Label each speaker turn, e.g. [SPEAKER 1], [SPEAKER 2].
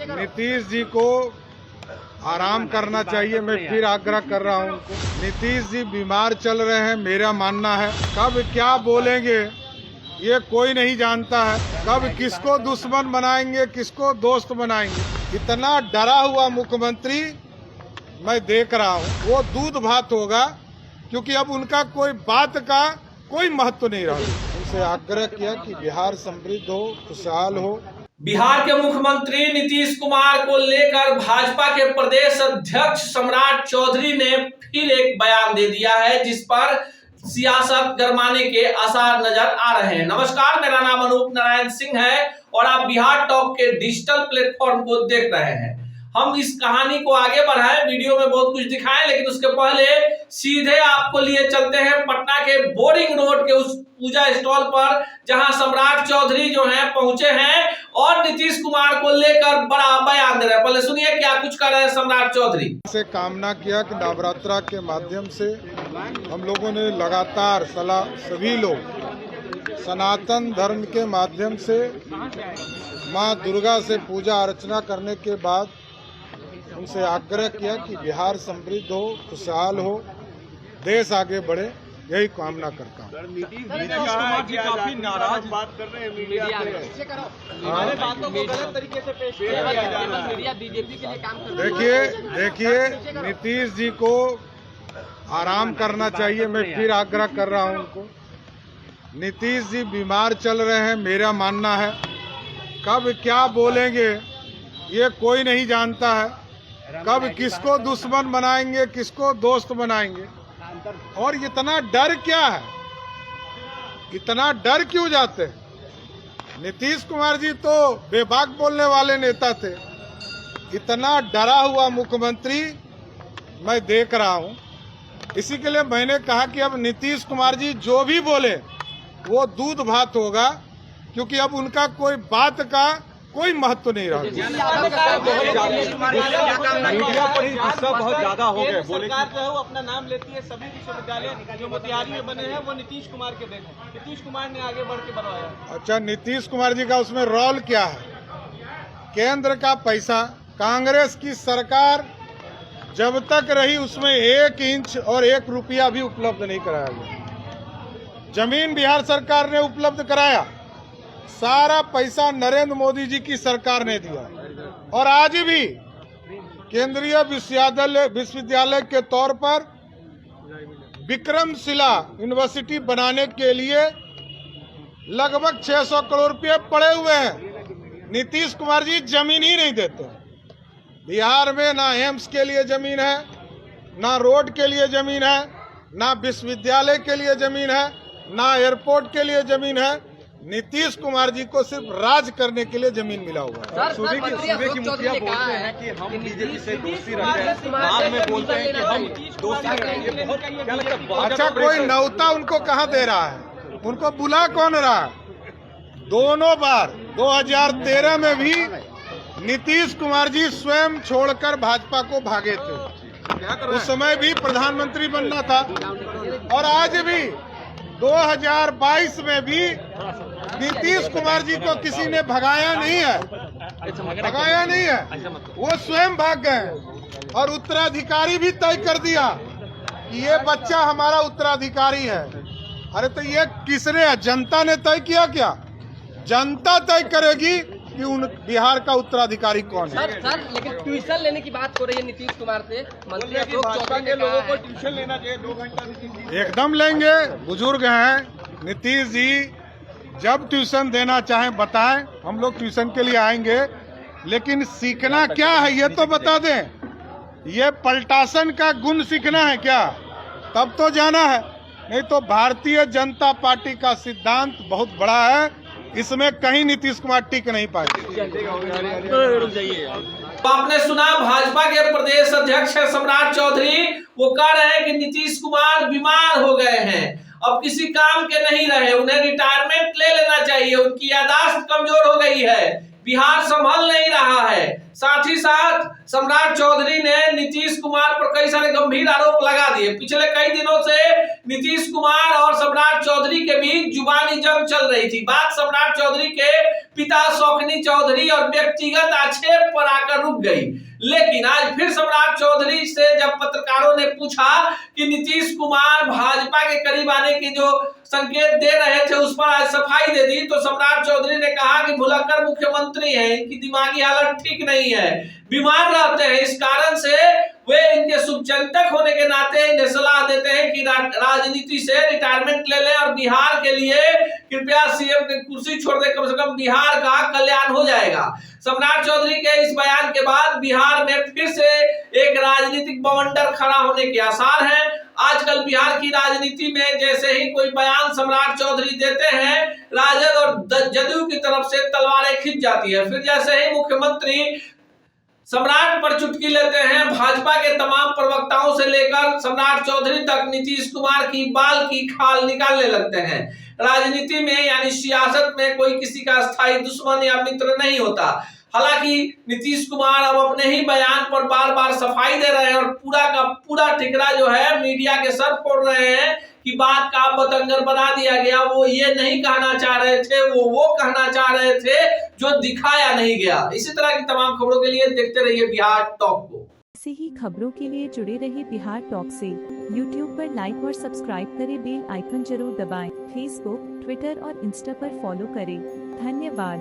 [SPEAKER 1] नीतीश जी को आराम करना चाहिए। मैं फिर आग्रह कर रहा हूं उनको। नीतीश जी बीमार चल रहे हैं, मेरा मानना है। कब क्या बोलेंगे ये कोई नहीं जानता है। कब किसको दुश्मन बनाएंगे, किसको दोस्त बनाएंगे। इतना डरा हुआ मुख्यमंत्री मैं देख रहा हूं। वो दूध भात होगा, क्योंकि अब उनका कोई बात का कोई महत्व नहीं रहा। उनसे आग्रह किया कि बिहार समृद्ध हो, खुशहाल हो।
[SPEAKER 2] बिहार के मुख्यमंत्री नीतीश कुमार को लेकर भाजपा के प्रदेश अध्यक्ष सम्राट चौधरी ने फिर एक बयान दे दिया है, जिस पर सियासत गरमाने के आसार नजर आ रहे हैं। नमस्कार, मेरा नाम अनूप नारायण सिंह है और आप बिहार टॉक के डिजिटल प्लेटफॉर्म को देख रहे हैं। हम इस कहानी को आगे बढ़ाएं, वीडियो में बहुत कुछ दिखाएं, लेकिन उसके पहले सीधे आपको लिए चलते हैं पटना के बोरिंग रोड के उस पूजा स्टॉल पर, जहां सम्राट चौधरी जो हैं पहुंचे हैं और नीतीश कुमार को लेकर बड़ा बयान दे रहे हैं। पहले सुनिए क्या कुछ कर रहे हैं सम्राट चौधरी।
[SPEAKER 1] से कामना किया कि नवरात्रा के माध्यम से हम लोगों ने लगातार सभी लोग सनातन धर्म के माध्यम से माँ दुर्गा से पूजा अर्चना करने के बाद उनसे आग्रह किया कि बिहार समृद्ध हो, खुशहाल हो, देश आगे बढ़े। यही कामना करता हूँ।
[SPEAKER 3] नीतीश कुमार जी काफी नाराज बात कर रहे हैं मीडिया से। बातों को गलत तरीके से पेश किया जा रहा है। मीडिया बीजेपी के लिए काम कर रही है।
[SPEAKER 1] देखिए नीतीश जी को आराम करना चाहिए। मैं फिर आग्रह कर रहा हूँ उनको। नीतीश जी बीमार चल रहे हैं, मेरा मानना है। कब क्या बोलेंगे ये कोई नहीं जानता है। कब किसको दुश्मन बनाएंगे, किसको दोस्त बनाएंगे। और इतना डर क्या है, इतना डर क्यों जाते हैं। नीतीश कुमार जी तो बेबाक बोलने वाले नेता थे। इतना डरा हुआ मुख्यमंत्री मैं देख रहा हूं। इसी के लिए मैंने कहा कि अब नीतीश कुमार जी जो भी बोले वो दूध भात होगा, क्योंकि अब उनका कोई बात का कोई महत्व नहीं रहा।
[SPEAKER 3] मीडिया पर ही गुस्सा बहुत ज्यादा हो गया। सरकार जो है वो अपना नाम लेती है। सभी विश्वविद्यालय जो मोतिहारी में बने हैं वो नीतीश कुमार के देन है। नीतीश कुमार ने आगे बढ़ के बनवाया।
[SPEAKER 1] अच्छा, नीतीश कुमार जी का उसमें रोल क्या है। केंद्र का पैसा कांग्रेस की सरकार जब तक रही उसमें 1 इंच और 1 रुपया भी उपलब्ध नहीं कराया गया। जमीन बिहार सरकार ने उपलब्ध कराया। सारा पैसा नरेंद्र मोदी जी की सरकार ने दिया। और आज भी केंद्रीय विश्वविद्यालय के तौर पर विक्रमशिला यूनिवर्सिटी बनाने के लिए लगभग 600 करोड़ रुपए पड़े हुए हैं। नीतीश कुमार जी जमीन ही नहीं देते। बिहार में ना एम्स के लिए जमीन है, ना रोड के लिए जमीन है, ना विश्वविद्यालय के लिए जमीन है, ना एयरपोर्ट के लिए जमीन है। नीतीश कुमार जी को सिर्फ राज करने के लिए जमीन मिला हुआ है।
[SPEAKER 3] सुबह की मुखिया बोलते हैं कि हम बीजेपी से दोस्ती रखते हैं, बाद में बोलते हैं कि हम दोस्ती रखेंगे। क्या लगता है?
[SPEAKER 1] अच्छा, कोई न्योता उनको कहाँ दे रहा है, उनको बुला कौन रहा है। दोनों बार 2013 में भी नीतीश कुमार जी स्वयं छोड़कर भाजपा को भागे थे। उस समय भी प्रधानमंत्री बनना था। और आज भी 2022 में भी नीतीश कुमार जी को किसी ने भगाया नहीं है, भगाया नहीं है। वो स्वयं भाग गए और उत्तराधिकारी भी तय कर दिया कि ये बच्चा हमारा उत्तराधिकारी है। अरे तो ये किसने, जनता ने तय किया क्या? जनता तय करेगी कि उन बिहार का उत्तराधिकारी कौन है।
[SPEAKER 4] सर, लेकिन ट्यूशन लेने की बात हो रही है नीतीश कुमार से। मंत्री
[SPEAKER 3] भाजपा के लोगों को ट्यूशन लेना चाहिए 2 घंटा।
[SPEAKER 1] एकदम लेंगे, बुजुर्ग हैं। नीतीश जी जब ट्यूशन देना चाहें बताएं, हम लोग ट्यूशन के लिए आएंगे। लेकिन सीखना क्या है ये तो बता दें। ये पलटासन का गुण सीखना है क्या? तब तो जाना है। नहीं तो भारतीय जनता पार्टी का सिद्धांत बहुत बड़ा है, इसमें कहीं नीतीश कुमार टिक नहीं पाएंगे।
[SPEAKER 2] आपने सुना, भाजपा के प्रदेश अध्यक्ष है सम्राट चौधरी। वो कह रहे हैं कि नीतीश कुमार बीमार हो गए हैं, अब किसी काम के नहीं रहे, उन्हें रिटायरमेंट ले लेना चाहिए, उनकी याददाश्त कमजोर हो गई है, बिहार संभल नहीं रहा है। साथ ही साथ सम्राट चौधरी ने नीतीश कुमार पर कई सारे गंभीर आरोप लगा दिए। पिछले कई दिनों से नीतीश कुमार और सम्राट चौधरी के बीच जुबानी जंग चल रही थी। बात सम्राट चौधरी के पिता शौकनी चौधरी और व्यक्तिगत आक्षेप पर आ गई। लेकिन आज फिर सम्राट चौधरी से जब पत्रकारों ने पूछा कि नीतीश कुमार भाजपा के करीब आने की जो संकेत दे रहे थे उस पर आज सफाई दे दी, तो सम्राट चौधरी ने कहा कि भुलक्कड़ मुख्यमंत्री हैं, इनकी दिमागी हालत ठीक नहीं है, बीमार रहते हैं, इस कारण से वे इनके शुभचिंतक होने के नाते इन्हें सलाह देते हैं कि राजनीति से रिटायरमेंट ले लें और बिहार के लिए कृपया सीएम की कुर्सी छोड़ दें, कम से कम बिहार का कल्याण हो जाएगा। सम्राट चौधरी के इस बयान के बाद बिहार में फिर से एक राजनीतिक बवंडर खड़ा होने के आसार हैं। आजकल बिहार की राजनीति में जैसे ही कोई बयान सम्राट चौधरी देते हैं, राजद और जदयू की तरफ से तलवारें खिंच जाती है। फिर जैसे ही मुख्यमंत्री सम्राट पर चुटकी लेते हैं, भाजपा के तमाम प्रवक्ताओं से लेकर सम्राट चौधरी तक नीतीश कुमार की बाल की खाल निकालने लगते हैं। राजनीति में यानी सियासत में कोई किसी का स्थायी दुश्मन या मित्र नहीं होता। हालांकि नीतीश कुमार अब अपने ही बयान पर बार बार सफाई दे रहे हैं और पूरा का पूरा ठिकरा जो है मीडिया के सर फोड़ रहे हैं कि बात का बतंगर बना दिया गया, वो ये नहीं कहना चाह रहे थे, वो कहना चाह रहे थे जो दिखाया नहीं गया। इसी तरह की तमाम खबरों के लिए देखते रहिए बिहार टॉक को।
[SPEAKER 5] ऐसे ही खबरों के लिए जुड़े रहिए बिहार टॉक से। यूट्यूब पर लाइक और सब्सक्राइब करें, बेल आइकन जरूर दबाएं। फेसबुक, ट्विटर और इंस्टा पर फॉलो करें। धन्यवाद।